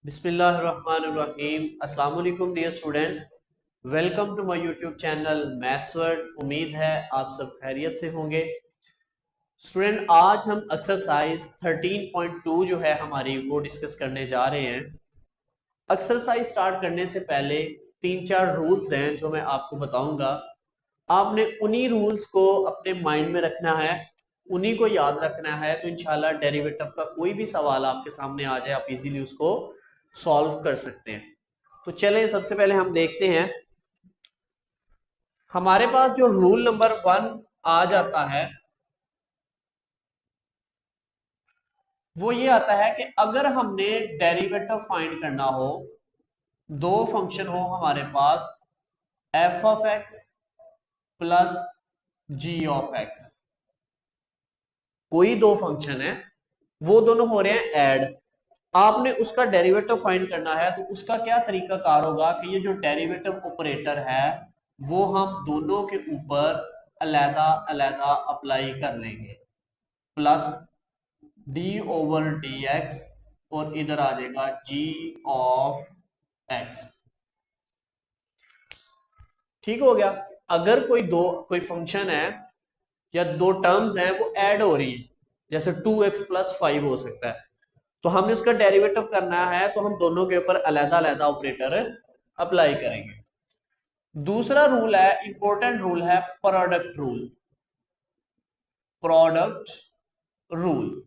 बिस्मिल्लाहिर्रहमानिर्रहीम। अस्सलाम वालेकुम dear students, welcome to my YouTube channel maths word. उम्मीद है आप सब खैरियत से होंगे। स्टूडेंट, आज हम एक्सरसाइज 13.2 जो है हमारी वो डिस्कस करने जा रहे हैं। एक्सरसाइज स्टार्ट करने से पहले तीन चार रूल्स हैं जो मैं आपको बताऊंगा। आपने उन्हीं रूल्स को अपने माइंड में रखना है, उन्हीं को याद रखना है, तो इंशाल्लाह डेरिवेटिव का कोई भी सवाल आपके सामने आ जाए आप इजीली उसको सॉल्व कर सकते हैं। तो चलें, सबसे पहले हम देखते हैं। हमारे पास जो रूल नंबर 1 आ जाता है वो ये आता है कि अगर हमने डेरिवेटिव फाइंड करना हो, दो फंक्शन हो हमारे पास, F of X plus G of X, कोई दो फंक्शन है, वो दोनों हो रहे हैं ऐड, आपने उसका डेरिवेटिव फाइंड करना है, तो उसका क्या तरीका कार होगा कि ये जो डेरिवेटिव ऑपरेटर है वो हम दोनों के ऊपर अलहदा अलहदा अप्लाई कर लेंगे। Plus D over D x और इधर आ जाएगा जी ऑफ एक्स। ठीक हो गया। अगर कोई फंक्शन है या दो टर्म्स हैं वो ऐड हो रही है, जैसे 2x+5 हो सकता है, तो हमने उसका डेरिवेटिव करना है, तो हम दोनों के ऊपर अलहदा अलहदा ऑपरेटर अप्लाई करेंगे। दूसरा रूल है, इंपॉर्टेंट रूल है, product rule. Product rule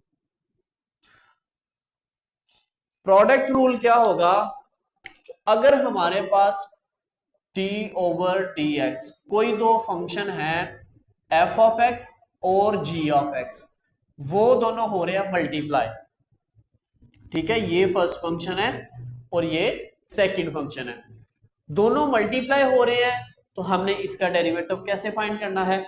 product rule क्या होगा? अगर हमारे पास टी ओवर टी एक्स, कोई दो फंक्शन है एफ ऑफ एक्स और जी ऑफ एक्स, वो दोनों हो रहे हैं मल्टीप्लाई। ठीक है, ये फर्स्ट फंक्शन है और ये सेकंड फंक्शन है, दोनों मल्टीप्लाई हो रहे हैं, तो हमने इसका डेरिवेटिव कैसे फाइंड करना है?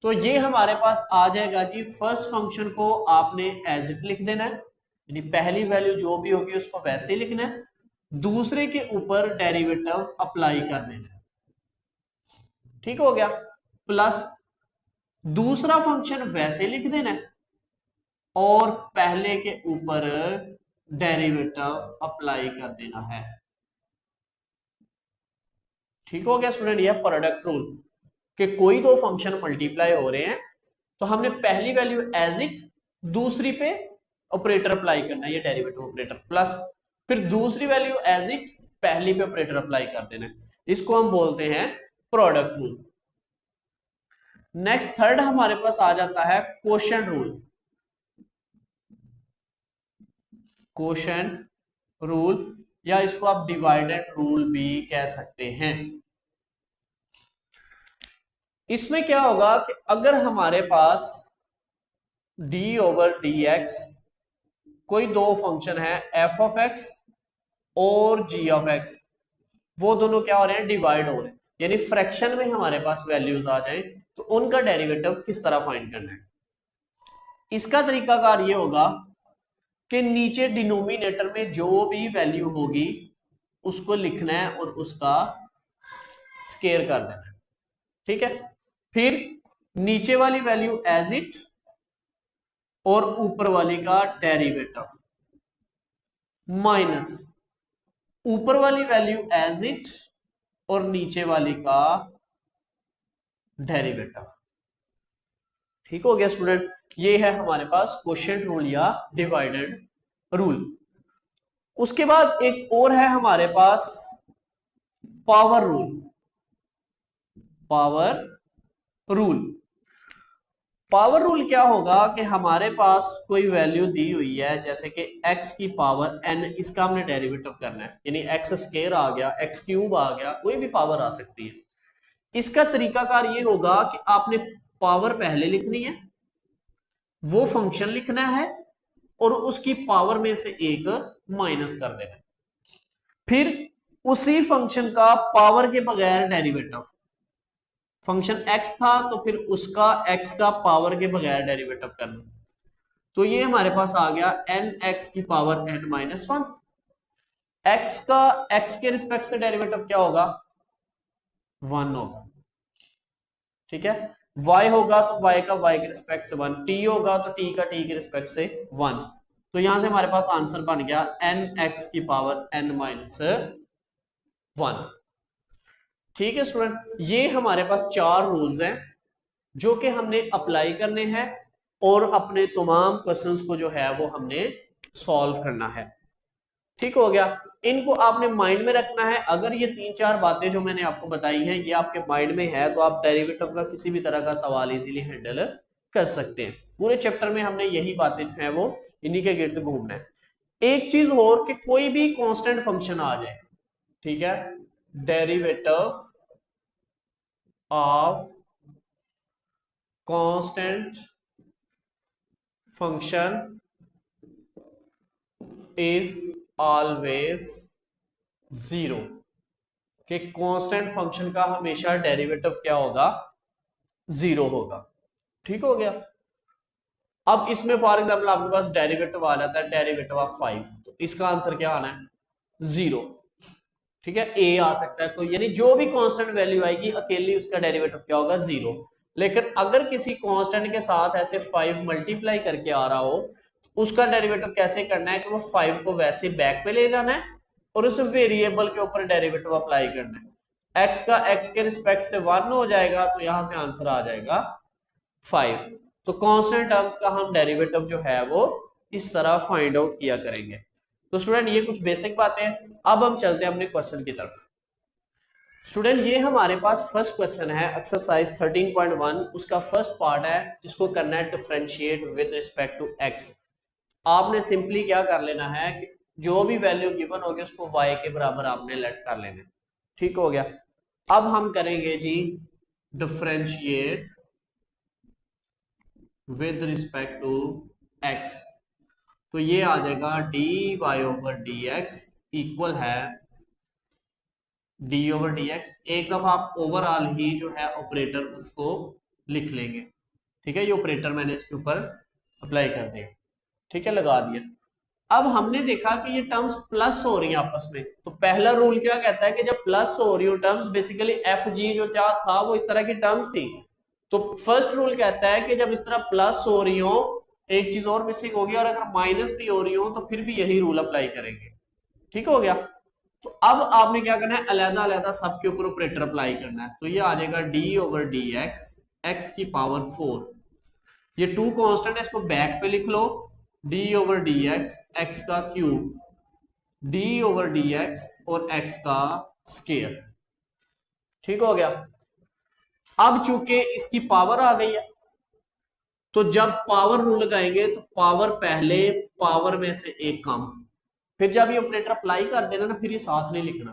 तो ये हमारे पास आ जाएगा जी, फर्स्ट फंक्शन को आपने एज इट लिख देना है, यानी पहली वैल्यू जो भी होगी उसको वैसे ही लिखना है, दूसरे के ऊपर डेरिवेटिव अप्लाई कर देना है। ठीक हो गया। प्लस दूसरा फंक्शन वैसे लिख देना है और पहले के ऊपर डेरिवेटिव अप्लाई कर देना है। ठीक हो गया स्टूडेंट, यह प्रोडक्ट रूल कि कोई दो फंक्शन मल्टीप्लाई हो रहे हैं, तो हमने पहली वैल्यू एज इट, दूसरी पे ऑपरेटर अप्लाई करना है, ये डेरिवेटिव ऑपरेटर, प्लस फिर दूसरी वैल्यू एज इट, पहली पे ऑपरेटर अप्लाई कर देना है। इसको हम बोलते हैं प्रोडक्ट रूल। नेक्स्ट थर्ड हमारे पास आ जाता है कोशेंट रूल। कोशेंट रूल या इसको आप डिवाइडेड रूल भी कह सकते हैं। इसमें क्या होगा कि अगर हमारे पास डी ओवर डी एक्स, कोई दो फंक्शन है एफ ऑफ एक्स और जी ऑफ एक्स, वो दोनों क्या हो रहे हैं? डिवाइड हो रहे हैं, यानी फ्रैक्शन में हमारे पास वैल्यूज आ जाए, तो उनका डेरिवेटिव किस तरह फाइंड करना है? इसका तरीकाकार ये होगा कि नीचे डिनोमिनेटर में जो भी वैल्यू होगी उसको लिखना है और उसका स्केयर कर देना है। ठीक है, फिर नीचे वाली वैल्यू एज इट और ऊपर वाली का डेरिवेटिव, माइनस ऊपर वाली वैल्यू एज इट और नीचे वाली का डेरिवेटिव। ठीक हो गया स्टूडेंट, ये है हमारे पास कोशेंट रूल या डिवाइडेड रूल। उसके बाद एक और है हमारे पास power rule. Power rule power rule क्या होगा कि हमारे पास कोई वैल्यू दी हुई है, जैसे कि x की पावर n, इसका हमने डेरिवेटिव करना है, यानी एक्स स्क्वायर आ गया, एक्स क्यूब आ गया, कोई भी पावर आ सकती है। इसका तरीकाकार ये होगा कि आपने पावर पहले लिखनी है, वो फंक्शन लिखना है और उसकी पावर में से एक माइनस कर देना है, फिर उसी फंक्शन का पावर के बगैर डेरिवेटिव, फंक्शन x था तो फिर उसका x का पावर के बगैर डेरिवेटिव करना। तो ये हमारे पास आ गया एन एक्स की पावर n-1। x का x के रिस्पेक्ट से डेरिवेटिव क्या होगा? 1 होगा। ठीक है, y होगा तो y का y के रिस्पेक्ट से 1, t होगा तो t का t के रिस्पेक्ट से 1। तो यहां से हमारे पास आंसर बन गया nx की पावर n-1। ठीक है स्टूडेंट, ये हमारे पास 4 रूल्स हैं जो कि हमने अप्लाई करने हैं और अपने तमाम क्वेश्चंस को जो है वो हमने सॉल्व करना है। ठीक हो गया, इनको आपने माइंड में रखना है। अगर ये 3-4 बातें जो मैंने आपको बताई हैं ये आपके माइंड में है तो आप डेरिवेटिव का किसी भी तरह का सवाल इजीली हैंडल कर सकते हैं। पूरे चैप्टर में हमने यही बातें जो है वो इन्हीं के गिर्द घूमना है। एक चीज और कि कोई भी कांस्टेंट फंक्शन आ जाए, ठीक है, derivative of constant function is always zero, कि कांस्टेंट फंक्शन का हमेशा डेरिवेटिव क्या होगा, जीरो होगा। ठीक हो गया। अब इसमें फॉर एग्जाम्पल आपके पास डेरिवेटिव आ जाता है डेरिवेटिव ऑफ 5, तो इसका आंसर क्या आना है, जीरो। ठीक है, ए आ सकता है कोई, यानी जो भी कांस्टेंट वैल्यू आएगी अकेली उसका डेरिवेटिव क्या होगा, जीरो। लेकिन अगर किसी कांस्टेंट के साथ ऐसे 5 मल्टीप्लाई करके आ रहा हो, उसका डेरिवेटिव कैसे करना है कि वो 5 को वैसे बैक पे ले जाना है और उस वेरिएबल के ऊपर डेरिवेटिव अप्लाई करना है। x का x के रिस्पेक्ट से 1 हो जाएगा तो यहां से आंसर आ जाएगा 5। तो कांस्टेंट टर्म्स का हम डेरिवेटिव जो है वो इस तरह फाइंड आउट किया करेंगे। तो स्टूडेंट ये कुछ बेसिक बातें हैं। अब हम चलते हैं अपने क्वेश्चन की तरफ। स्टूडेंट ये हमारे पास फर्स्ट क्वेश्चन है एक्सरसाइज 13.1, उसका फर्स्ट पार्ट है जिसको करना है differentiate with respect to x। आपने सिंपली क्या कर लेना है कि जो भी वैल्यू गिवन होगी उसको y के बराबर आपने लेट कर लेना है। ठीक हो गया। अब हम करेंगे G differentiate with respect to x, तो ये आ जाएगा dy/dx इक्वल है d/dx। एक दफा आप ओवरऑल ही जो है ऑपरेटर उसको लिख लेंगे। ठीक है, ये ऑपरेटर मैंने इसके ऊपर अप्लाई कर दिया। ठीक है, लगा दिया। अब हमने देखा कि ये टर्म्स प्लस हो रही हैं आपस में, तो पहला रूल क्या कहता है कि जब प्लस हो रही हो टर्म्स, बेसिकली एफ जी जो क्या था वो इस तरह की टर्म्स थी, तो फर्स्ट रूल कहता है कि जब इस तरह प्लस हो रही हो, एक चीज और मिसिंग होगी, और अगर माइनस भी हो रही हो तो फिर भी यही रूल अप्लाई करेंगे। ठीक हो गया। तो अब आपने क्या करना है, अलग अलग सबके ऊपर ऑपरेटर अप्लाई करना है। तो ये आ जाएगा d/dx x की पावर 4। ये टू कांस्टेंट है, इसको बैक पे लिख लो, d/dx x का क्यूब, d/dx और x का स्क्वायर। ठीक हो गया। अब चूंकि इसकी पावर आ गई है तो जब पावर रूल लगाएंगे तो पावर पहले, पावर में से एक कम, फिर जब ये ऑपरेटर अप्लाई कर देना ना फिर ये साथ नहीं लिखना।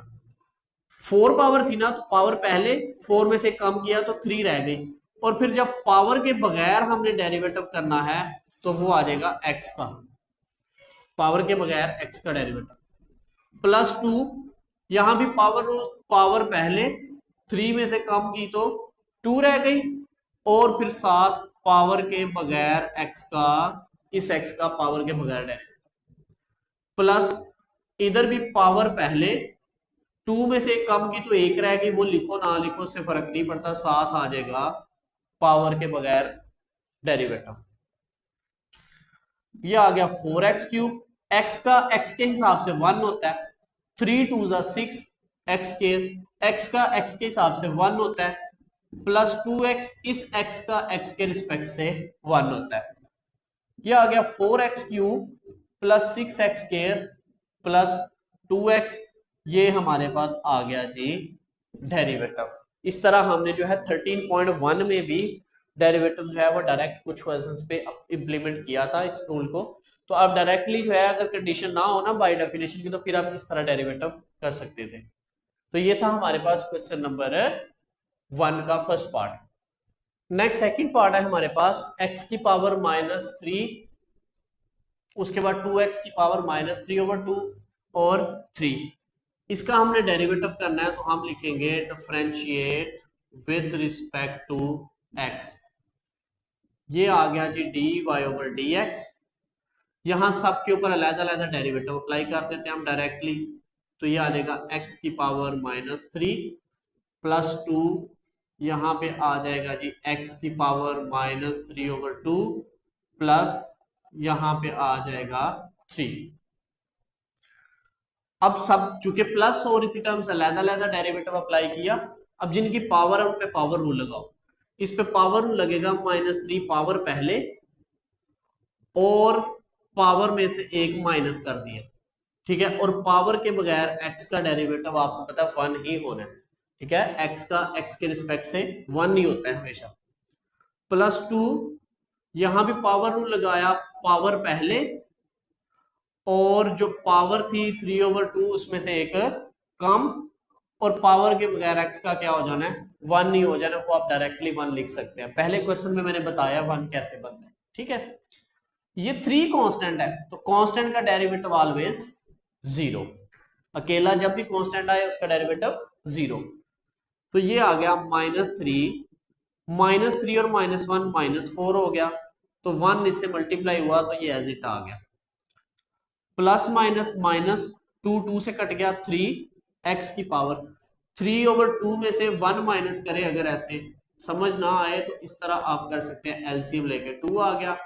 4 पावर थी ना तो पावर पहले 4 में से कम किया तो 3 रह गई, और फिर जब पावर के बगैर हमने डेरिवेटिव करना है तो वो आ जाएगा x का, पावर के बगैर x का डेरिवेटिव प्लस 2। यहां भी पावर रूल, पावर पहले 3 में से कम की तो 2 रह गई, और फिर 7 पावर के बगैर x का, इस x का पावर के बगैर डेरिवेटिव, प्लस इधर भी पावर पहले 2 में से कम की तो 1 रह गई, वो लिखो ना लिखो उससे फर्क नहीं पड़ता, 7 आ जाएगा पावर के बगैर डेरिवेटिव। ये आ गया 4x क्यूब, x का x के हिसाब से 1 होता है, 3 2 6 x के, x का x के हिसाब से 1 होता है, प्लस 2x इस x का x के रिस्पेक्ट से 1 होता है। ये आ गया 4x cube plus 6x square plus 2x, ये हमारे पास आ गया जी डेरिवेटिव। इस तरह हमने जो है 13.1 में भी डेरिवेटिव जो है वो डायरेक्ट कुछ क्वेश्चंस पे इंप्लीमेंट किया था इस रूल को। तो आप डायरेक्टली जो है अगर कंडीशन ना हो ना बाय डेफिनेशन की, तो फिर आप इस तरह डेरिवेटिव कर सकते थे। तो ये था हमारे पास क्वेश्चन नंबर 1 का first part. Next second part है हमारे पास x की पावर -3, उसके बाद 2x की पावर -3/2 और 3। इसका हमने डेरिवेटिव करना है तो हम लिखेंगे differentiate with respect to x। ये आ गया जी dy/dx। यहां सबके ऊपर अलग अलग डेरिवेटिव अप्लाई कर देते हैं हम डायरेक्टली, तो ये आ जाएगा x की पावर -3 प्लस 2, यहां पे आ जाएगा जी x की पावर -3/2 प्लस यहां पे आ जाएगा 3। अब सब चूंकि प्लस और इतनी टर्म्स अलग-अलग डेरिवेटिव अप्लाई किया, अब जिनकी पावर है उन पे पावर रूल लगाओ। इस पे पावर रूल लगेगा -3 पावर पहले और पावर में से एक माइनस कर दिया, ठीक है। और पावर के बगैर एक्स का डेरिवेटिव आपको पता है 1 ही होना है, ठीक है। एक्स का एक्स के रिस्पेक्ट से 1 ही होता है हमेशा। +2 यहां भी पावर रूल लगाया, पावर पहले और जो पावर थी 3/2 उसमें से एक कम, और पावर के बगैर एक्स का क्या हो जाना है 1 नहीं हो जाना, वो आप डायरेक्टली 1 लिख सकते हैं। पहले क्वेश्चन में मैंने बताया 1 कैसे बनता है, ठीक है। ये 3 कांस्टेंट है तो कांस्टेंट का डेरिवेटिव ऑलवेज 0, अकेला जब भी कांस्टेंट आए उसका डेरिवेटिव 0। तो ये आ गया -3 और -1 -4 हो गया, तो 1 इससे मल्टीप्लाई हुआ तो ये एज इट आ गया। प्लस माइनस -2 2 से कट गया, 3 एक्स की पावर 3/2 में से 1 माइनस करें, अगर ऐसे समझ ना आए तो इस तरह आप कर सकते हैं, एलसीएम लेके 2 आ गया,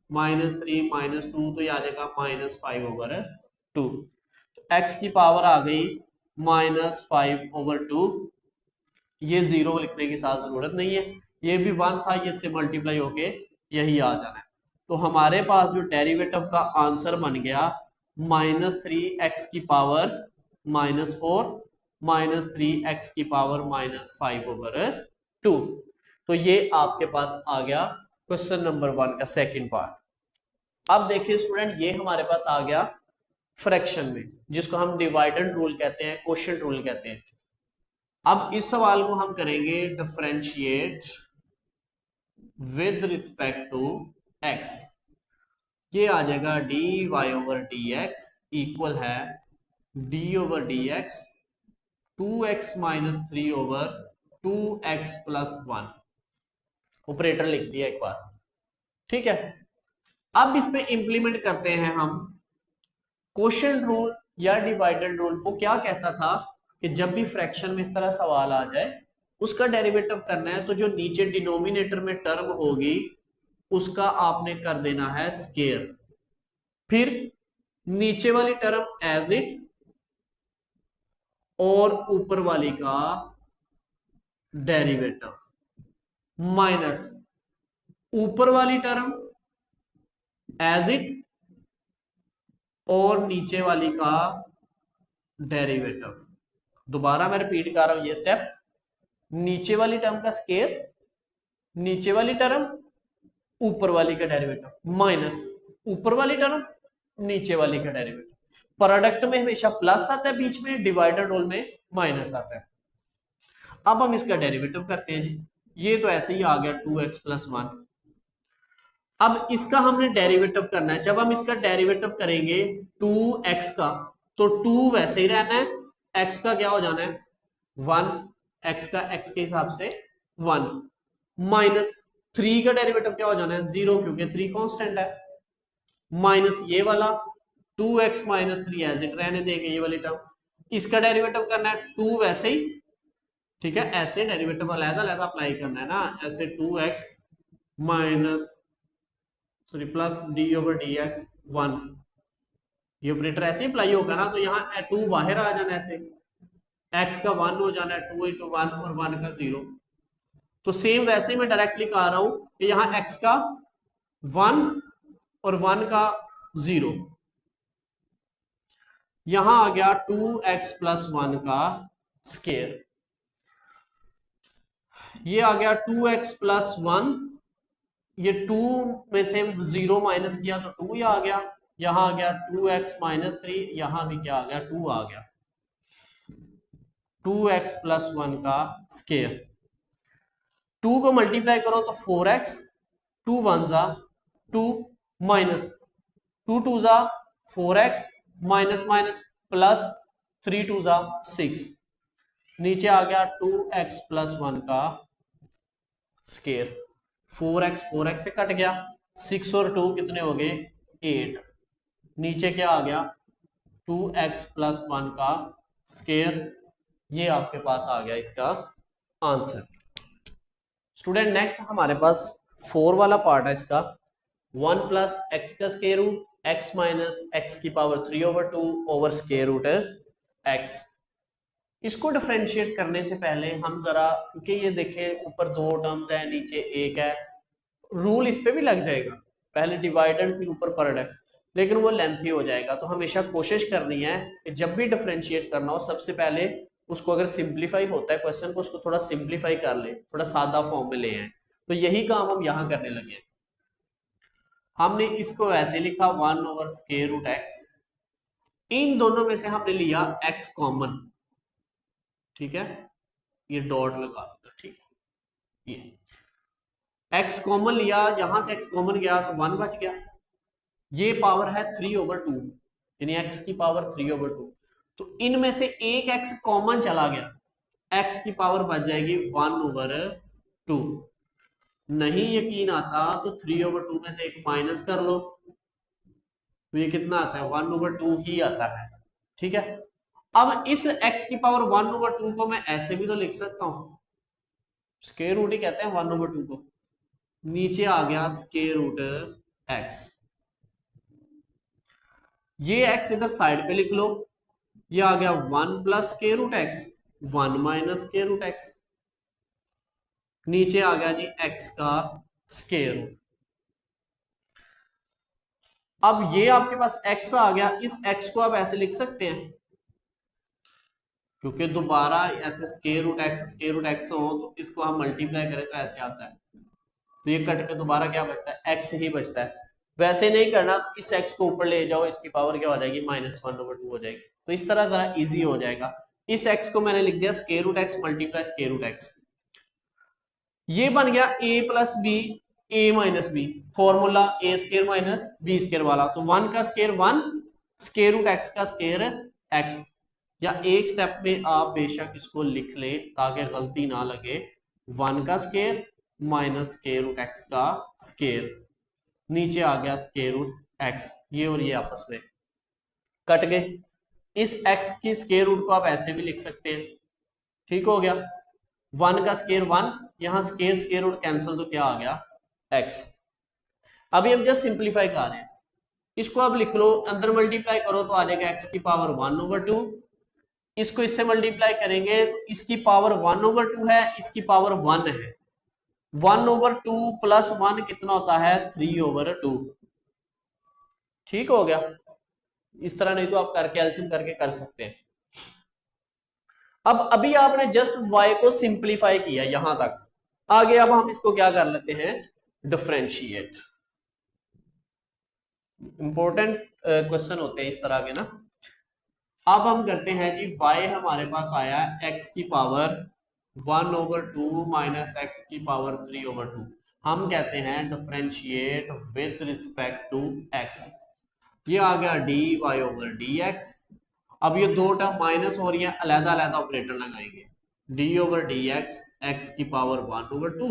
-3 -2 तो ये आ जाएगा -5/2। एक्स की पावर आ गई -5/2, ये 0 लिखने की साथ जरूरत नहीं है, ये भी 1 था, ये इससे मल्टीप्लाई होके यही आ जाना है। तो हमारे पास जो डेरिवेटिव का आंसर बन गया -3x की पावर -4 -3x की पावर -5/2। तो ये आपके पास आ गया क्वेश्चन नंबर 1 का सेकंड पार्ट। अब देखिए स्टूडेंट, ये हमारे पास आ गया फ्रैक्शन में, जिसको हम डिवाइडेंड रूल कहते हैं, क्वोशिएंट रूल कहते हैं। अब इस सवाल को हम करेंगे differentiate with respect to x। ये आ जाएगा dy/dx इक्वल है d/dx 2x - 3/2x + 1। ऑपरेटर लिख दिया एक बार, ठीक है। अब इस पे इंप्लीमेंट करते हैं हम क्वोशिएंट रूल या डिवाइडेंड रूल। वो क्या कहता था कि जब भी फ्रैक्शन में इस तरह सवाल आ जाए, उसका डेरिवेटिव करना है तो जो नीचे डिनोमिनेटर में टर्म होगी उसका आपने कर देना है स्केयर, फिर नीचे वाली टर्म एज इट और ऊपर वाली का डेरिवेटिव माइनस ऊपर वाली टर्म एज इट और नीचे वाली का डेरिवेटिव। दोबारा मैं रिपीट कर रहा हूं ये स्टेप, नीचे वाली टर्म का स्केयर, नीचे वाली टर्म ऊपर वाली का डेरिवेटिव माइनस ऊपर वाली टर्म नीचे वाली का डेरिवेटिव। प्रोडक्ट में हमेशा प्लस आता है, बीच में डिवाइडर रोल में माइनस आता है। अब हम इसका डेरिवेटिव करते हैं जी, ये तो ऐसे ही आ गया 2x + 1। अब इसका हमने डेरिवेटिव करना है, जब हम इसका डेरिवेटिव करेंगे 2x का तो 2 वैसे ही रहना है, x का क्या हो जाना है 1, x का x के हिसाब से 1, माइनस 3 का डेरिवेटिव क्या हो जाना है 0, क्योंकि 3 कांस्टेंट है, माइनस ये वाला 2x - 3 एज इट रहने देंगे ये वाली टर्म। इसका डेरिवेटिव करना है 2 वैसे ही, ठीक है, ऐसे डेरिवेटिव अलग-अलग अप्लाई करना है ना, ऐसे 2x प्लस d/dx 1, ये ऑपरेटर ऐसे ही अप्लाई होगा ना, तो यहाँ 2 बाहर आ जाना, ऐसे x का 1 हो जाना है 2 × 1 और 1 का 0। तो सेम वैसे ही मैं डायरेक्टली कह रहा हूं कि यहाँ x का 1 और 1 का 0, यहां आ गया 2x + 1 का स्केयर, ये आ गया 2x + 1, ये 2 में से 0 माइनस किया तो 2 ही आ गया, यहां आ गया 2x - 3, यहां भी क्या आ गया 2 आ गया, 2x + 1 का स्केयर। 2 को मल्टीप्लाई करो तो 4x, 2 1 जा 2 माइनस 2 2 जा 4x माइनस माइनस प्लस 3 2 जा 6, नीचे आ गया 2x + 1 का स्केयर। 4x से कट गया, 6 और 2 कितने हो गए 8, नीचे क्या आ गया 2x + 1 का स्केयर। ये आपके पास आ गया इसका आंसर। स्टूडेंट नेक्स्ट हमारे पास 4 वाला पार्ट है इसका, 1 + x का square root x minus X की power 3/2 over square root x। इसको डिफरेंशिएट करने से पहले हम जरा, क्योंकि ये देखें ऊपर दो टर्म्स है नीचे एक है, रूल इस पे भी लग जाएगा, पहले डिवाइडेड फिर ऊपर प्रोडक्ट, लेकिन वो लेंथी हो जाएगा। तो हमेशा कोशिश करनी है कि जब भी डिफरेंशिएट करना हो सबसे पहले उसको, अगर सिंप्लीफाई होता है क्वेश्चन को, उसको थोड़ा सिंप्लीफाई कर ले, थोड़ा सादा फॉर्म में ले आए। तो यही काम हम यहां करने लगे। हमने इसको ऐसे लिखा 1 ओवर स्क्वायर रूट x, इन दोनों में से हमने लिया x कॉमन, ठीक है, ये डॉट लगा दो, ठीक है, ये x कॉमन लिया, यहां से x कॉमन गया तो 1 बच गया। ये पावर है 3/2, यानी x की पावर 3/2। तो इनमें से एक x कॉमन चला गया, x की पावर बच जाएगी 1/2। नहीं यकीन आता तो 3/2 में से एक माइनस कर लो, तो ये कितना आता है, 1/2 ही आता है, ठीक है। अब इस x की पावर 1/2 को मैं ऐसे भी तो लिख सकता हूं, स्क्वायर रूट ही कहते हैं 1/2 को, नीचे आ गया स्क्वायर रूट x, ये x इधर साइड पे लिख लो, ये आ गया 1 plus square root x, 1 minus square root x, नीचे आ गया जी x का स्क्वायर रूट। अब ये आपके पास x आ गया, इस x को आप ऐसे लिख सकते हैं, क्योंकि दोबारा ऐसे स्क्वायर रूट x हो तो इसको हम मल्टीप्लाई करें तो ऐसे आता है, तो ये कट के दोबारा क्या बचता है, x ही बचता है। वैसे नहीं करना तो इस x को ऊपर ले जाओ, इसकी पावर क्या हो जाएगी, -1/2 हो जाएगी। तो इस तरह जरा इजी हो जाएगा। इस x को मैंने लिख दिया square root x multiply square root x, ये बन गया a plus b a minus b, formula a square minus b square वाला। तो 1 का स्क्वायर 1, स्क्वायर रूट x का स्क्वायर x, या एक स्टेप में आप बेशक इसको लिख ले ताकि गलती ना लगे, 1 का square minus square root x का स्क्वायर, नीचे आ गया स्क्वायर रूट x, ये और ये आपस में कट गए। इस x की स्क्वायर रूट को आप ऐसे भी लिख सकते हैं, ठीक हो गया, 1 का स्क्वायर 1, यहां स्क्वायर रूट कैंसिल, तो क्या आ गया x। अभी हम जस्ट सिंप्लीफाई कर रहे हैं, इसको आप लिख लो, अंदर मल्टीप्लाई करो तो आ जाएगा x की पावर 1/2, इसको इससे मल्टीप्लाई करेंगे तो इसकी पावर 1/2 है, इसकी पावर 1 है, 1/2 प्लस 1 कितना होता है, 3/2, ठीक हो गया। इस तरह नहीं तो आप करके एलसीएम करके कर सकते हैं। अब अभी आपने जस्ट y को सिंप्लीफाई किया यहां तक, आगे अब हम इसको क्या कर लेते हैं, डिफरेंशिएट। इंपॉर्टेंट क्वेश्चन होते हैं इस तरह के ना। अब हम करते हैं जी, y हमारे पास आया x की पावर 1/2 माइनस x की पावर 3/2, हम कहते हैं differentiate with respect to x। ये आ गया dy/dx। अब ये दो टर्म माइनस हो रही है, अलग अलग ऑपरेटर लगाएंगे, d/dx x की पावर 1/2,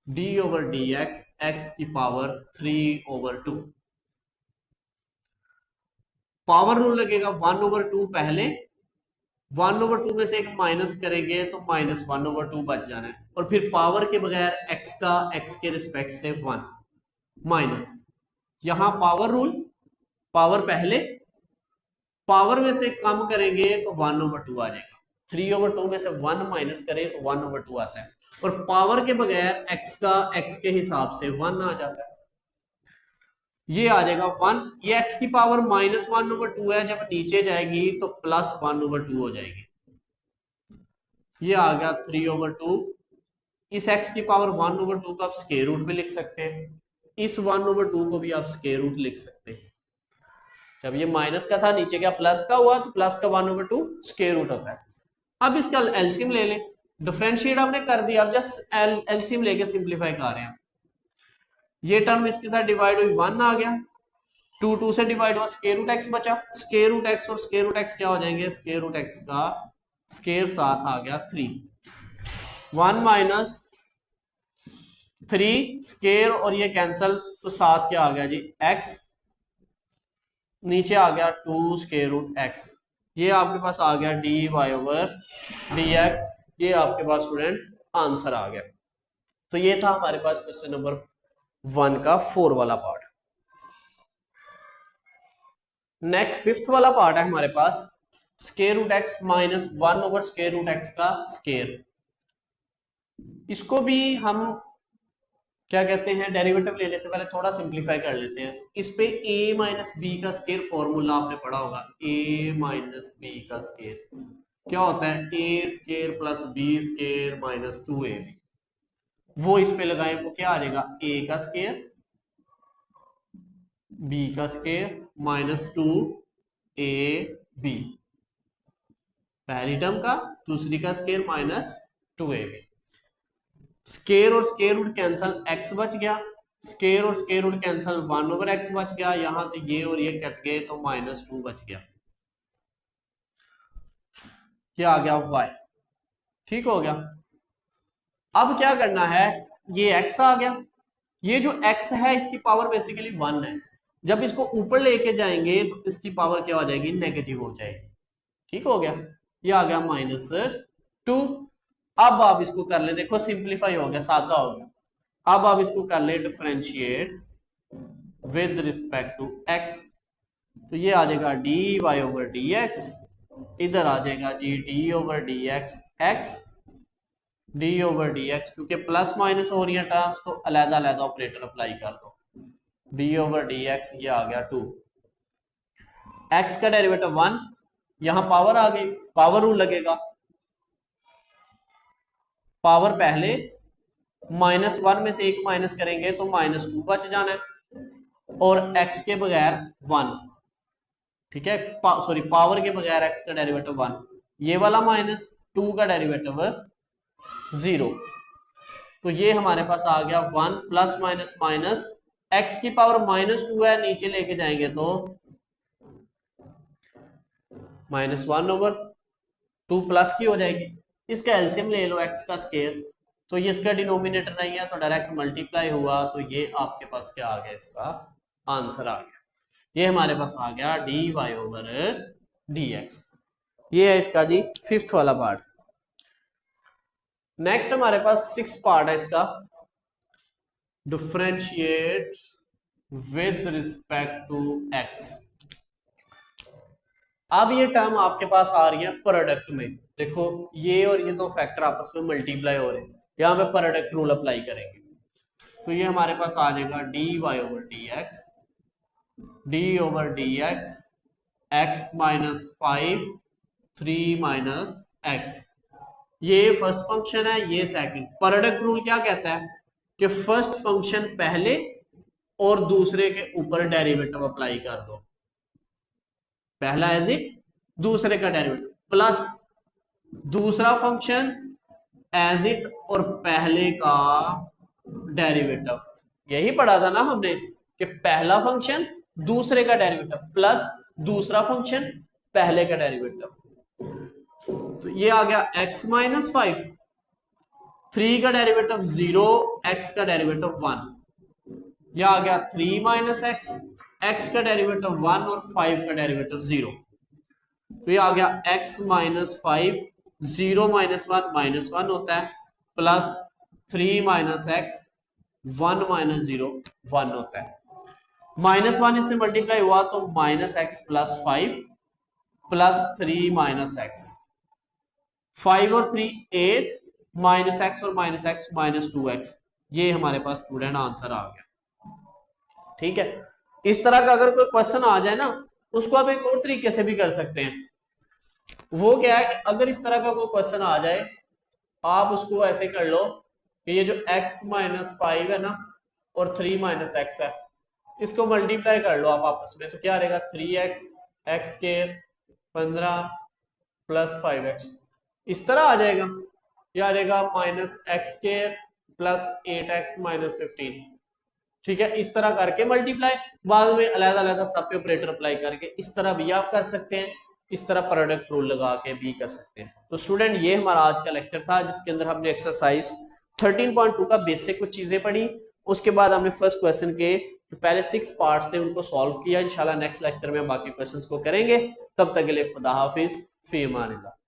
d/dx x की पावर 3/2। पावर रूल लगेगा, 1/2 पहले, 1/2 में से एक माइनस करेंगे तो -1/2 बच जाना है, और फिर पावर के बगैर x का x के रिस्पेक्ट से 1 माइनस, यहां पावर रूल, पावर पहले, पावर में से कम करेंगे तो 1/2 आ जाएगा, 3/2 में से 1 माइनस करें तो 1/2 आता है, और पावर के बगैर x का x के हिसाब से 1 आ जाता है, ये आ जाएगा 1। ये x की पावर -1/2 है, जब नीचे जाएगी तो +1/2 हो जाएगी, ये आ गया 3/2। इस x की पावर 1/2 को आप स्क्वायर रूट भी लिख सकते हैं, इस 1/2 को भी आप स्क्वायर रूट लिख सकते हैं। जब ये माइनस का था नीचे क्या प्लस का हुआ, तो प्लस का 1/2 स्क्वायर रूट होता है। अब इसका एलसीएम ले लें, डिफरेंशिएट आपने कर दिया, अब जस्ट एलसीएम लेके सिंप्लीफाई कर रहे हैं। ये टर्म इसके साथ डिवाइड हुई 1 आ गया, 2 से डिवाइड हुआ, स्क्वायर रूट x बचा, स्क्वायर रूट x और स्क्वायर रूट x क्या हो जाएंगे, स्क्वायर रूट x का स्क्वायर साथ आ गया 3, 1 माइनस 3 स्क्वायर और ये कैंसल, तो साथ क्या आ गया जी x, नीचे आ गया 2 स्क्वायर रूट x, ये आपके पास आ गया dy/dx, ये आपके पास स्टूडेंट आंसर आ गया। तो ये था हमारे पास क्वेश्चन नंबर 1 का 4 वाला पार्ट। नेक्स्ट फिफ्थ वाला पार्ट है हमारे पास square root X minus 1 over square root X का स्क्वायर। इसको भी हम क्या कहते हैं, डेरिवेटिव लेने से पहले थोड़ा सिंप्लीफाई कर लेते हैं। इस पे a माइनस बी का स्क्वायर फॉर्मूला आपने पढ़ा होगा, a माइनस बी का स्क्वायर क्या होता है, a square plus b square minus 2ab। वो इस पे लगाएं, वो क्या आ जाएगा, a का स्क्वायर b का स्क्वायर माइनस 2ab, पहली टर्म का, दूसरी का स्क्वायर माइनस 2ab। स्क्वायर और स्क्वायर रूट कैंसल, x बच गया, स्क्वायर और square root cancel 1 over x बच गया, यहां से ये और ये कट गए तो माइनस 2 बच गया, क्या आ गया y। ठीक हो गया। अब क्या करना है, ये x आ गया, ये जो x है इसकी पावर बेसिकली 1 है, जब इसको ऊपर लेके जाएंगे तो इसकी पावर क्या हो जाएगी, नेगेटिव हो जाएगी। ठीक हो गया, ये आ गया -2। अब आप इसको कर ले, देखो सिंप्लीफाई हो गया, सादा हो गया। अब आप इसको कर ले differentiate with respect to x, तो ये आ जाएगा dy ओवर dx, इधर आ जाएगा जी d over dx x, d over dx, क्योंकि प्लस माइनस हो रही है टर्म्स तो अलग अलग ऑपरेटर अप्लाई कर दो, d ओवर dx ये आ गया 2, x का डेरिवेटिव 1, यहां पावर आ गई, पावर रूल लगेगा, पावर पहले -1 में से 1 माइनस करेंगे तो -2 बच जाना है, और x के बगैर 1, ठीक है, सॉरी पावर के बगैर x का डेरिवेटिव 1, ये वाला -2 का डेरिवेटिव 0, तो ये हमारे पास आ गया 1 प्लस माइनस माइनस, x की पावर -2 है, नीचे लेके जाएंगे तो -1 ओवर 2 प्लस की हो जाएगी, इसका एलसीएम ले लो x का स्क्वायर, तो ये इसका डिनोमिनेटर नहीं है तो डायरेक्ट मल्टीप्लाई हुआ, तो ये आपके पास क्या आ गया, इसका आंसर आ गया, ये हमारे पास आ गया dy ओवर dx। ये है इसका जी फिफ्थ वाला पार्ट। नेक्स्ट हमारे पास सिक्स पार्ट है इसका, differentiate with respect to x। अब ये टर्म आपके पास आ रही है प्रोडक्ट में, देखो ये और ये दो फैक्टर आपस में मल्टीप्लाई हो रहे हैं, यहाँ पे प्रोडक्ट रूल अप्लाई करेंगे, तो ये हमारे पास आ जाएगा dy over dx, d over dx x minus 5 3 minus x, ये फर्स्ट फंक्शन है, ये सेकंड। प्रोडक्ट रूल क्या कहता है कि फर्स्ट फंक्शन पहले और दूसरे के ऊपर डेरिवेटिव अप्लाई कर दो, पहला एज इट, दूसरे का डेरिवेटिव प्लस दूसरा फंक्शन एज इट और पहले का डेरिवेटिव। यही पढ़ा था ना हमने कि पहला फंक्शन दूसरे का डेरिवेटिव प्लस दूसरा फंक्शन पहले का डेरिवेटिव, तो ये आ गया x माइनस 5, 3 का डेरिवेटिव 0, x का डेरिवेटिव 1, यह आ गया 3 माइनस x का डेरिवेटिव 1 और 5 का डेरिवेटिव 0, तो ये आ गया x माइनस 5, 0 माइनस 1 माइनस 1 होता है, प्लस 3 माइनस x 1 माइनस 0 1 होता है, -1 इससे मल्टीप्लाई हुआ तो minus x plus 5 plus 3 minus x, 5 और 3 8, माइनस x और माइनस x माइनस 2x, ये हमारे पास स्टूडेंट आंसर आ गया। ठीक है, इस तरह का अगर कोई क्वेश्चन आ जाए ना, उसको आप एक और तरीके से भी कर सकते हैं। वो क्या है कि अगर इस तरह का कोई क्वेश्चन आ जाए, आप उसको ऐसे कर लो कि ये जो x माइनस 5 है ना और 3 माइनस x है, इसको मल्टीप्लाई कर लो आप आपस में, तो क्या रहेगा 3x x के 15 प्लस 5x, इस तरह आ जाएगा, यह आ जाएगा माइनस एक्स के प्लस 8x माइनस 15। ठीक है, इस तरह करके मल्टीप्लाई, बाद में अलग अलग सब पे ऑपरेटर अप्लाई करके इस तरह भी आप कर सकते हैं, इस तरह प्रोडक्ट रूल लगा के भी कर सकते हैं। तो स्टूडेंट ये हमारा आज का लेक्चर था, जिसके अंदर हमने एक्सरसाइज 13.2 का बेसिक कुछ चीजें पढ़ी, उसके बाद हमने फर्स्ट क्वेश्चन के जो पहले 6 पार्ट्स थे उनको सॉल्व किया। इंशाल्लाह नेक्स्ट लेक्चर में बाकी क्वेश्चंस को करेंगे, तब तक के लिए खुदा हाफिज, फी अमानिल्लाह।